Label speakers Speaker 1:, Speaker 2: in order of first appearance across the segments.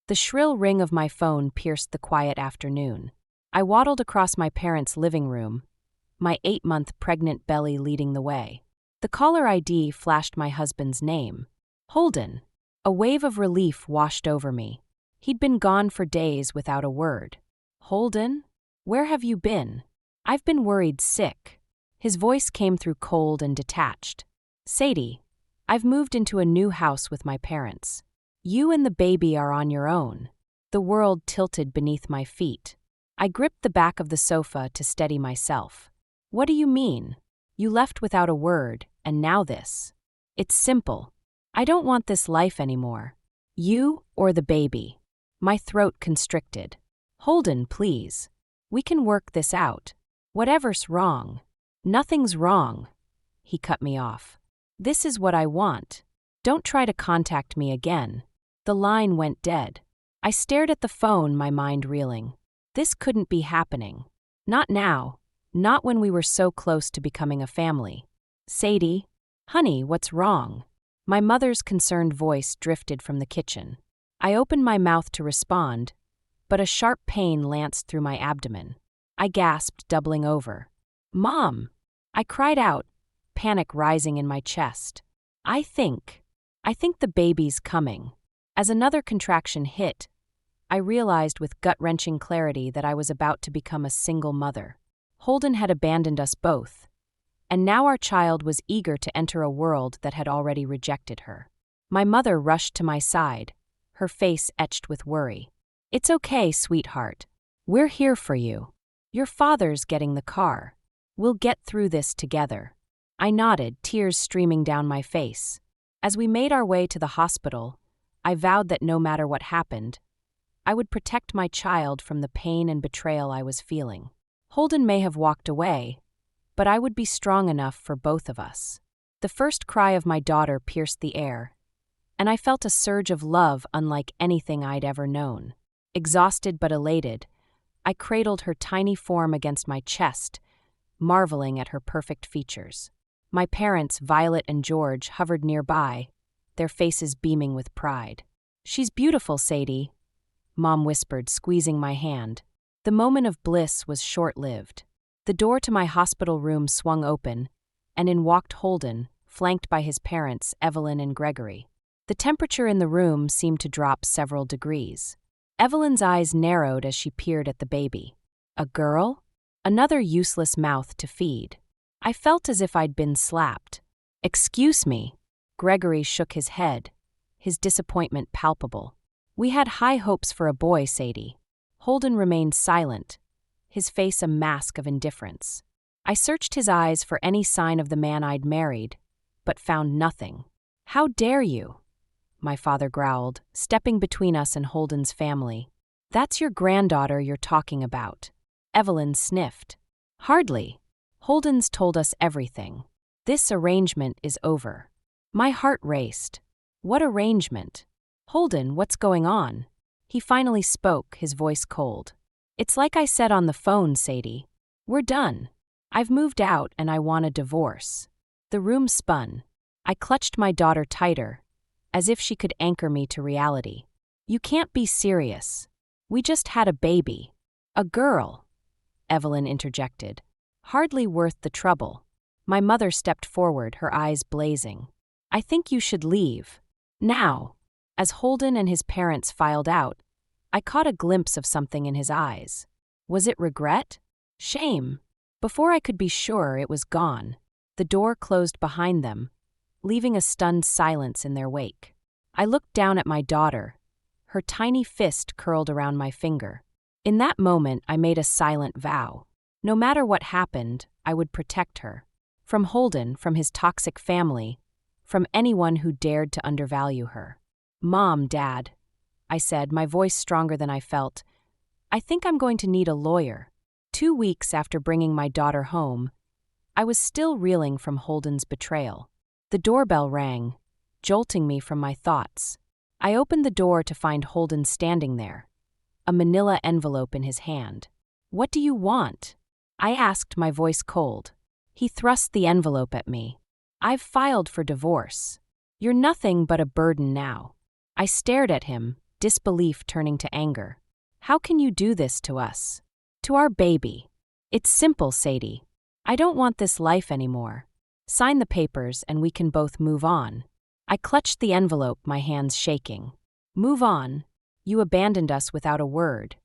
Speaker 1: The shrill ring of my phone pierced the quiet afternoon. I waddled across my parents' living room, my 8-month pregnant belly leading the way. The caller ID flashed my husband's name. Holden. A wave of relief washed over me. He'd been gone for days without a word. Holden? Where have you been? I've been worried sick. His voice came through cold and detached. Sadie, I've moved into a new house with my parents. You and the baby are on your own. The world tilted beneath my feet. I gripped the back of the sofa to steady myself. What do you mean? You left without a word, and now this. It's simple. I don't want this life anymore. You or the baby. My throat constricted. Holden, please. We can work this out. Whatever's wrong. Nothing's wrong. He cut me off. This is what I want. Don't try to contact me again. The line went dead. I stared at the phone, my mind reeling. This couldn't be happening. Not now. Not when we were so close to becoming a family. Sadie? Honey, what's wrong? My mother's concerned voice drifted from the kitchen. I opened my mouth to respond, but a sharp pain lanced through my abdomen. I gasped, doubling over. Mom! I cried out, panic rising in my chest. I think the baby's coming. As another contraction hit, I realized with gut-wrenching clarity that I was about to become a single mother. Holden had abandoned us both, and now our child was eager to enter a world that had already rejected her. My mother rushed to my side, her face etched with worry. It's okay, sweetheart. We're here for you. Your father's getting the car. We'll get through this together. I nodded, tears streaming down my face. As we made our way to the hospital, I vowed that no matter what happened, I would protect my child from the pain and betrayal I was feeling. Holden may have walked away, but I would be strong enough for both of us. The first cry of my daughter pierced the air, and I felt a surge of love unlike anything I'd ever known. Exhausted but elated, I cradled her tiny form against my chest, marveling at her perfect features. My parents, Violet and George, hovered nearby, their faces beaming with pride. She's beautiful, Sadie, Mom whispered, squeezing my hand. The moment of bliss was short-lived. The door to my hospital room swung open, and in walked Holden, flanked by his parents, Evelyn and Gregory. The temperature in the room seemed to drop several degrees. Evelyn's eyes narrowed as she peered at the baby. A girl? Another useless mouth to feed. I felt as if I'd been slapped. Excuse me. Gregory shook his head, his disappointment palpable. We had high hopes for a boy, Sadie. Holden remained silent, his face a mask of indifference. I searched his eyes for any sign of the man I'd married, but found nothing. How dare you? My father growled, stepping between us and Holden's family. That's your granddaughter you're talking about. Evelyn sniffed. Hardly. Holden's told us everything. This arrangement is over. My heart raced. What arrangement? Holden, what's going on? He finally spoke, his voice cold. It's like I said on the phone, Sadie. We're done. I've moved out and I want a divorce. The room spun. I clutched my daughter tighter, as if she could anchor me to reality. You can't be serious. We just had a baby. A girl. Evelyn interjected. Hardly worth the trouble. My mother stepped forward, her eyes blazing. I think you should leave. Now. As Holden and his parents filed out, I caught a glimpse of something in his eyes. Was it regret? Shame? Before I could be sure, it was gone. The door closed behind them, leaving a stunned silence in their wake. I looked down at my daughter, her tiny fist curled around my finger. In that moment, I made a silent vow. No matter what happened, I would protect her. From Holden, from his toxic family, from anyone who dared to undervalue her. Mom, Dad, I said, my voice stronger than I felt, I think I'm going to need a lawyer. 2 weeks after bringing my daughter home, I was still reeling from Holden's betrayal. The doorbell rang, jolting me from my thoughts. I opened the door to find Holden standing there, a manila envelope in his hand. What do you want? I asked, my voice cold. He thrust the envelope at me. I've filed for divorce. You're nothing but a burden now. I stared at him, disbelief turning to anger. How can you do this to us? To our baby. It's simple, Sadie. I don't want this life anymore. Sign the papers and we can both move on. I clutched the envelope, my hands shaking. Move on? You abandoned us without a word.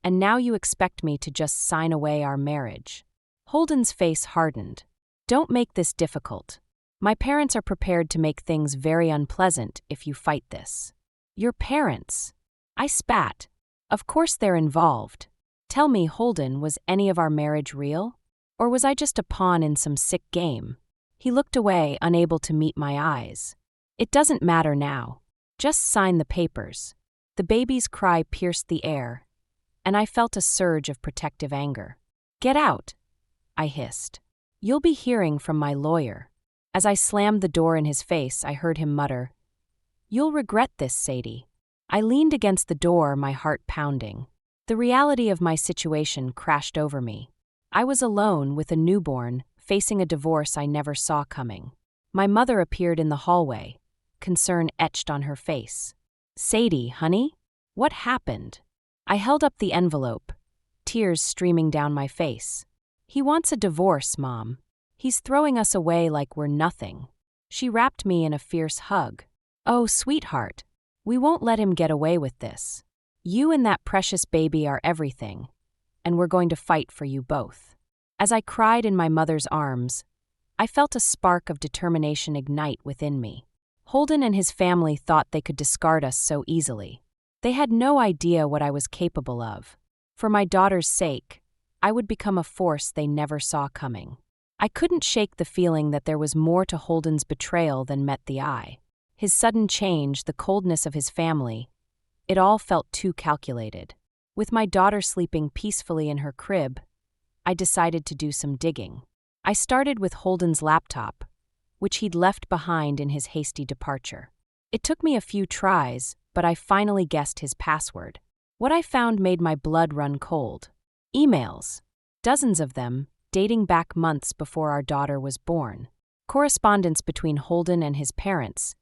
Speaker 1: And now you expect me to just sign away our marriage. Holden's face hardened. Don't make this difficult. My parents are prepared to make things very unpleasant if you fight this. Your parents? I spat. Of course they're involved. Tell me, Holden, was any of our marriage real? Or was I just a pawn in some sick game? He looked away, unable to meet my eyes. It doesn't matter now. Just sign the papers. The baby's cry pierced the air, and I felt a surge of protective anger. Get out, I hissed. You'll be hearing from my lawyer. As I slammed the door in his face, I heard him mutter, You'll regret this, Sadie. I leaned against the door, my heart pounding. The reality of my situation crashed over me. I was alone with a newborn, facing a divorce I never saw coming. My mother appeared in the hallway, concern etched on her face. Sadie, honey? What happened? I held up the envelope, tears streaming down my face. He wants a divorce, Mom. He's throwing us away like we're nothing. She wrapped me in a fierce hug. Oh, sweetheart, we won't let him get away with this. You and that precious baby are everything, and we're going to fight for you both. As I cried in my mother's arms, I felt a spark of determination ignite within me. Holden and his family thought they could discard us so easily. They had no idea what I was capable of. For my daughter's sake, I would become a force they never saw coming. I couldn't shake the feeling that there was more to Holden's betrayal than met the eye. His sudden change, the coldness of his family, it all felt too calculated. With my daughter sleeping peacefully in her crib, I decided to do some digging. I started with Holden's laptop, which he'd left behind in his hasty departure. It took me a few tries, but I finally guessed his password. What I found made my blood run cold. Emails. Dozens of them, dating back months before our daughter was born. Correspondence between Holden and his parents,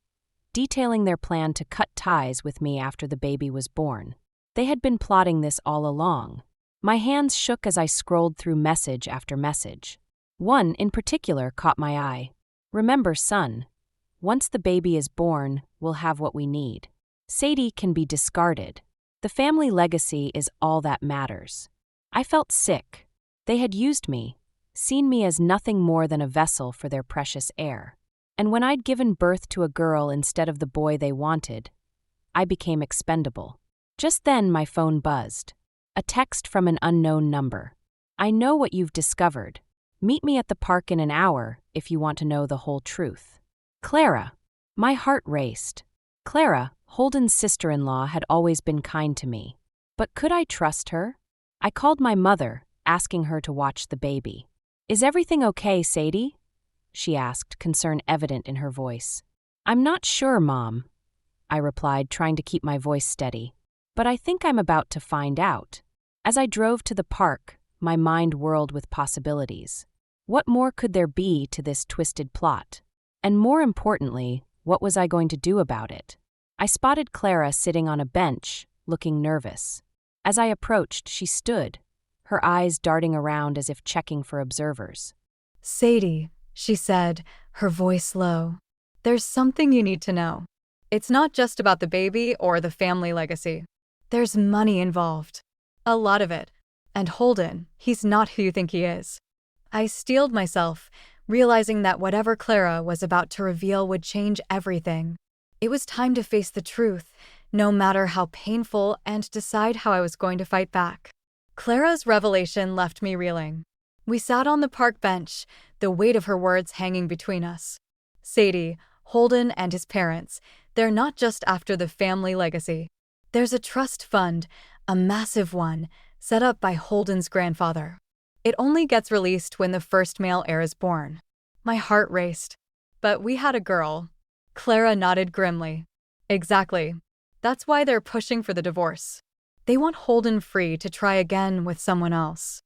Speaker 1: detailing their plan to cut ties with me after the baby was born. They had been plotting this all along. My hands shook as I scrolled through message after message. One in particular caught my eye. Remember, son, once the baby is born, we'll have what we need. Sadie can be discarded. The family legacy is all that matters. I felt sick. They had used me, seen me as nothing more than a vessel for their precious heir. And when I'd given birth to a girl instead of the boy they wanted, I became expendable. Just then my phone buzzed. A text from an unknown number. I know what you've discovered. Meet me at the park in an hour if you want to know the whole truth. Clara. My heart raced. Clara, Holden's sister-in-law, had always been kind to me. But could I trust her? I called my mother, asking her to watch the baby. Is everything okay, Sadie? She asked, concern evident in her voice. I'm not sure, Mom, I replied, trying to keep my voice steady. But I think I'm about to find out. As I drove to the park, my mind whirled with possibilities. What more could there be to this twisted plot? And more importantly, what was I going to do about it? I spotted Clara sitting on a bench, looking nervous. As I approached, she stood, her eyes darting around as if checking for observers.
Speaker 2: Sadie, she said, her voice low. There's something you need to know. It's not just about the baby or the family legacy. There's money involved. A lot of it. And Holden, he's not who you think he is. I steeled myself, realizing that whatever Clara was about to reveal would change everything. It was time to face the truth, no matter how painful, and decide how I was going to fight back. Clara's revelation left me reeling. We sat on the park bench, the weight of her words hanging between us. Sadie, Holden, and his parents, they're not just after the family legacy. There's a trust fund, a massive one, set up by Holden's grandfather. It only gets released when the first male heir is born. My heart raced. But we had a girl. Clara nodded grimly. Exactly. That's why they're pushing for the divorce. They want Holden free to try again with someone else.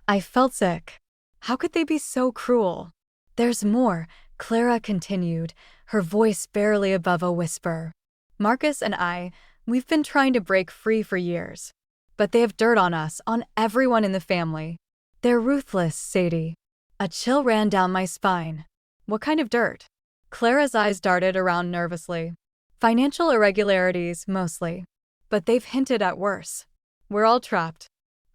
Speaker 2: I felt sick. How could they be so cruel? There's more, Clara continued, her voice barely above a whisper. Marcus and I, We've been trying to break free for years. But they have dirt on us, on everyone in the family. They're ruthless, Sadie. A chill ran down my spine. What kind of dirt? Clara's eyes darted around nervously. Financial irregularities, mostly. But they've hinted at worse. We're all trapped.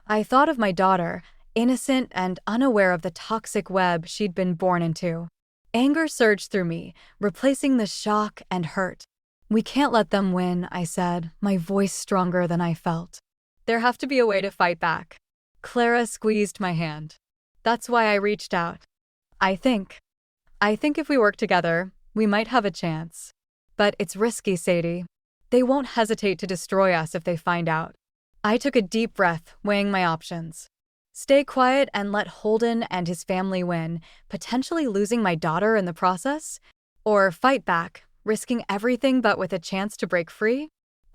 Speaker 2: I thought of my daughter, innocent and unaware of the toxic web she'd been born into. Anger surged through me, replacing the shock and hurt. We can't let them win, I said, my voice stronger than I felt. There have to be a way to fight back. Clara squeezed my hand. That's why I reached out. I think if we work together, we might have a chance. But it's risky, Sadie. They won't hesitate to destroy us if they find out. I took a deep breath, weighing my options. Stay quiet and let Holden and his family win, potentially losing my daughter in the process? Or fight back, risking everything but with a chance to break free?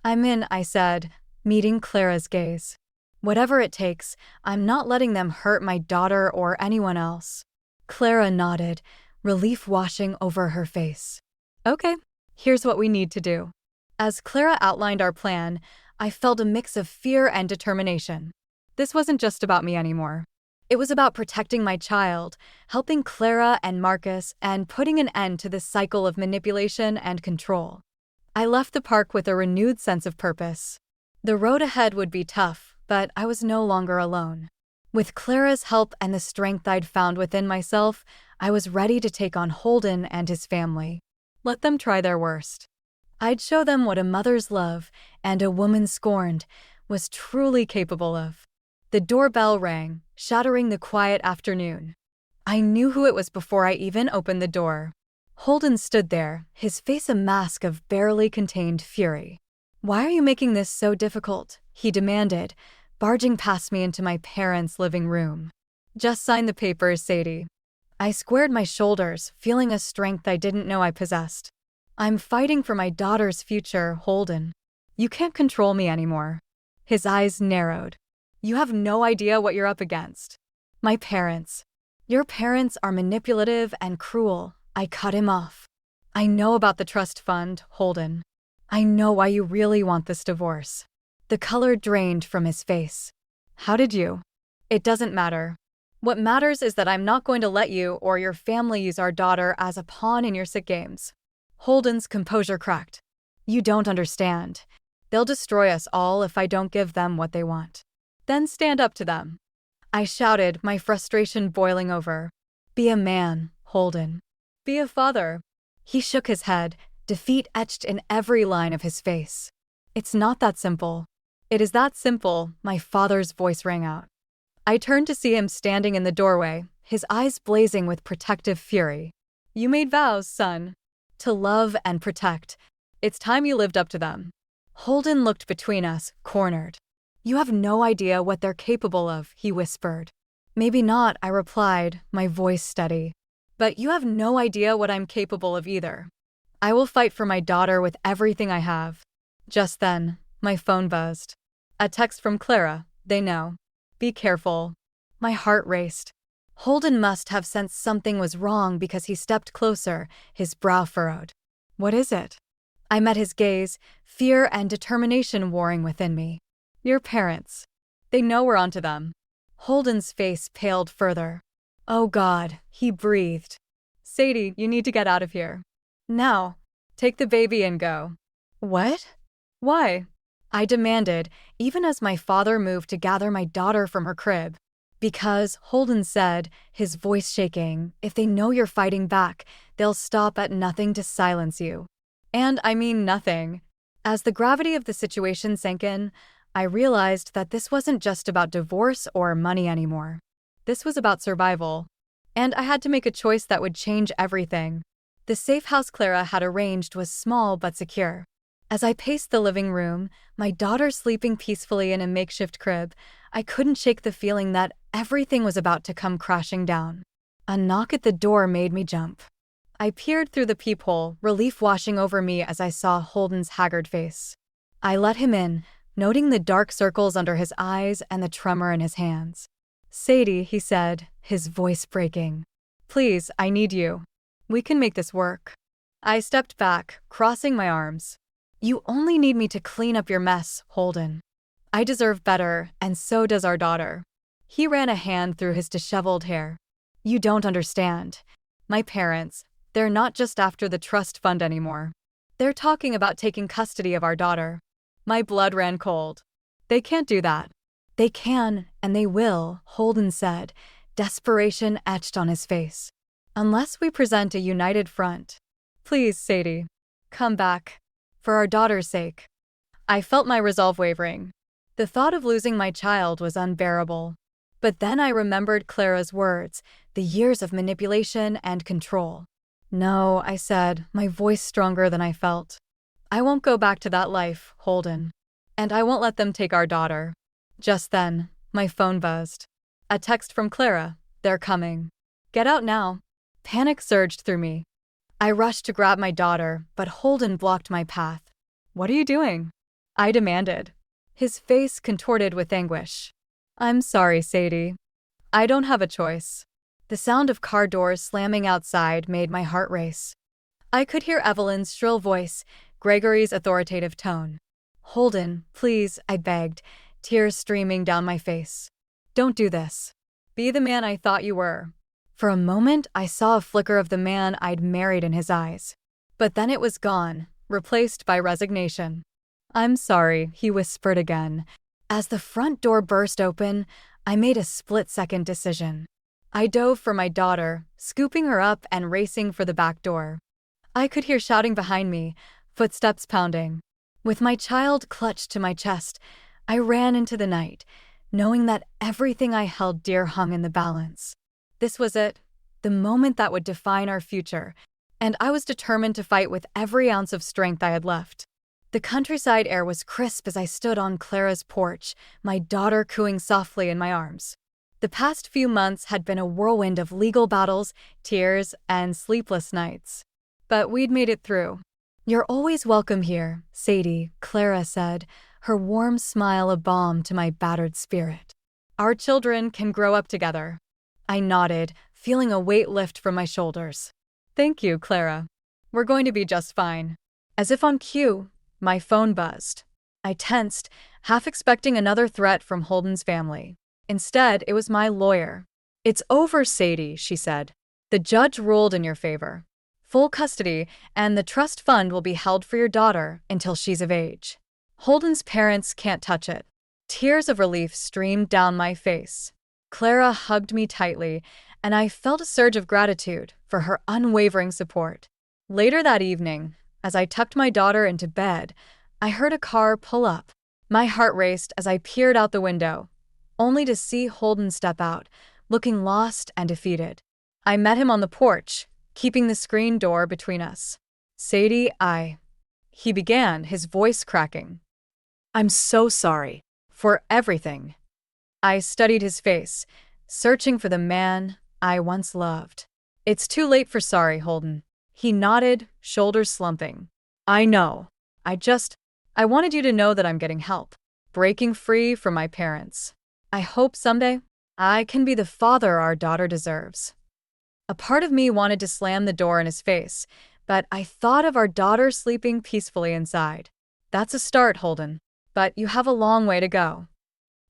Speaker 2: I'm in, I said, meeting Clara's gaze. Whatever it takes, I'm not letting them hurt my daughter or anyone else. Clara nodded, relief washing over her face. Okay, here's what we need to do. As Clara outlined our plan, I felt a mix of fear and determination. This wasn't just about me anymore. It was about protecting my child, helping Clara and Marcus, and putting an end to this cycle of manipulation and control. I left the park with a renewed sense of purpose. The road ahead would be tough, but I was no longer alone. With Clara's help and the strength I'd found within myself, I was ready to take on Holden and his family. Let them try their worst. I'd show them what a mother's love, and a woman scorned, was truly capable of. The doorbell rang, shattering the quiet afternoon. I knew who it was before I even opened the door. Holden stood there, his face a mask of barely contained fury. "Why are you making this so difficult?" he demanded, barging past me into my parents' living room. "Just sign the papers, Sadie." I squared my shoulders, feeling a strength I didn't know I possessed. "I'm fighting for my daughter's future, Holden. You can't control me anymore." His eyes narrowed. "You have no idea what you're up against." "My parents. Your parents are manipulative and cruel." I cut him off. "I know about the trust fund, Holden. I know why you really want this divorce." The color drained from his face. "How did you?" "It doesn't matter. What matters is that I'm not going to let you or your family use our daughter as a pawn in your sick games." Holden's composure cracked. "You don't understand. They'll destroy us all if I don't give them what they want. Then stand up to them." I shouted, my frustration boiling over. "Be a man, Holden. Be a father." He shook his head, defeat etched in every line of his face. "It's not that simple." "It is that simple," my father's voice rang out. I turned to see him standing in the doorway, his eyes blazing with protective fury. "You made vows, son. To love and protect. It's time you lived up to them." Holden looked between us, cornered. "You have no idea what they're capable of," he whispered. "Maybe not," I replied, my voice steady. "But you have no idea what I'm capable of either. I will fight for my daughter with everything I have." Just then, my phone buzzed. A text from Clara. "They know. Be careful." My heart raced. Holden must have sensed something was wrong because he stepped closer, his brow furrowed. "What is it?" I met his gaze, fear and determination warring within me. "Your parents. They know we're onto them." Holden's face paled further. "Oh God," he breathed. "Sadie, you need to get out of here. Now. Take the baby and go." "What?" "Why?" I demanded, even as my father moved to gather my daughter from her crib. "Because," Holden said, his voice shaking, "if they know you're fighting back, they'll stop at nothing to silence you." And I mean nothing. As the gravity of the situation sank in, I realized that this wasn't just about divorce or money anymore. This was about survival. And I had to make a choice that would change everything. The safe house Clara had arranged was small but secure. As I paced the living room, my daughter sleeping peacefully in a makeshift crib, I couldn't shake the feeling that everything was about to come crashing down. A knock at the door made me jump. I peered through the peephole, relief washing over me as I saw Holden's haggard face. I let him in, noting the dark circles under his eyes and the tremor in his hands. "Sadie," he said, his voice breaking. "Please, I need you. We can make this work." I stepped back, crossing my arms. You only need me to clean up your mess, Holden. I deserve better, and so does our daughter. He ran a hand through his disheveled hair. You don't understand. My parents, they're not just after the trust fund anymore. They're talking about taking custody of our daughter. My blood ran cold. They can't do that. They can, and they will, Holden said, desperation etched on his face. Unless we present a united front. Please, Sadie, come back. For our daughter's sake. I felt my resolve wavering. The thought of losing my child was unbearable. But then I remembered Clara's words, the years of manipulation and control. No, I said, my voice stronger than I felt. I won't go back to that life, Holden. And I won't let them take our daughter. Just then, my phone buzzed. A text from Clara. They're coming. Get out now. Panic surged through me. I rushed to grab my daughter, but Holden blocked my path. What are you doing? I demanded. His face contorted with anguish. I'm sorry, Sadie. I don't have a choice. The sound of car doors slamming outside made my heart race. I could hear Evelyn's shrill voice, Gregory's authoritative tone. Holden, please, I begged, tears streaming down my face. Don't do this. Be the man I thought you were. For a moment, I saw a flicker of the man I'd married in his eyes. But then it was gone, replaced by resignation. I'm sorry, he whispered again. As the front door burst open, I made a split-second decision. I dove for my daughter, scooping her up and racing for the back door. I could hear shouting behind me, footsteps pounding. With my child clutched to my chest, I ran into the night, knowing that everything I held dear hung in the balance. This was it, the moment that would define our future, and I was determined to fight with every ounce of strength I had left. The countryside air was crisp as I stood on Clara's porch, my daughter cooing softly in my arms. The past few months had been a whirlwind of legal battles, tears, and sleepless nights. But we'd made it through. You're always welcome here, Sadie, Clara said, her warm smile a balm to my battered spirit. Our children can grow up together. I nodded, feeling a weight lift from my shoulders. Thank you, Clara. We're going to be just fine. As if on cue, my phone buzzed. I tensed, half expecting another threat from Holden's family. Instead, it was my lawyer. It's over, Sadie, she said. The judge ruled in your favor. Full custody, and the trust fund will be held for your daughter until she's of age. Holden's parents can't touch it. Tears of relief streamed down my face. Clara hugged me tightly, and I felt a surge of gratitude for her unwavering support. Later that evening, as I tucked my daughter into bed, I heard a car pull up. My heart raced as I peered out the window, only to see Holden step out, looking lost and defeated. I met him on the porch, keeping the screen door between us. Sadie, he began, his voice cracking. I'm so sorry. For everything. I studied his face, searching for the man I once loved. It's too late for sorry, Holden. He nodded, shoulders slumping. I know. I wanted you to know that I'm getting help, breaking free from my parents. I hope someday I can be the father our daughter deserves. A part of me wanted to slam the door in his face, but I thought of our daughter sleeping peacefully inside. That's a start, Holden, but you have a long way to go.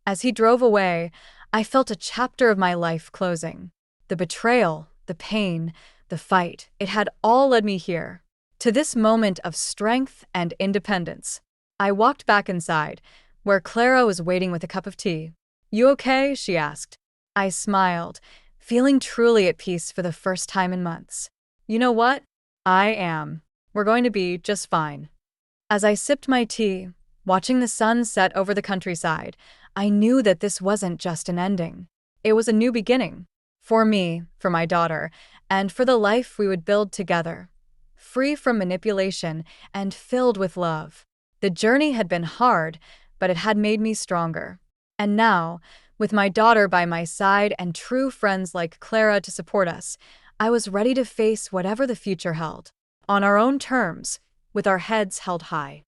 Speaker 2: As he drove away, I felt a chapter of my life closing. The betrayal, the pain, the fight, it had all led me here, to this moment of strength and independence. I walked back inside, where Clara was waiting with a cup of tea. You okay? She asked. I smiled, feeling truly at peace for the first time in months. You know what? I am. We're going to be just fine. As I sipped my tea, watching the sun set over the countryside, I knew that this wasn't just an ending. It was a new beginning. For me, for my daughter, and for the life we would build together. Free from manipulation and filled with love. The journey had been hard, but it had made me stronger. And now, with my daughter by my side and true friends like Clara to support us, I was ready to face whatever the future held. On our own terms, with our heads held high.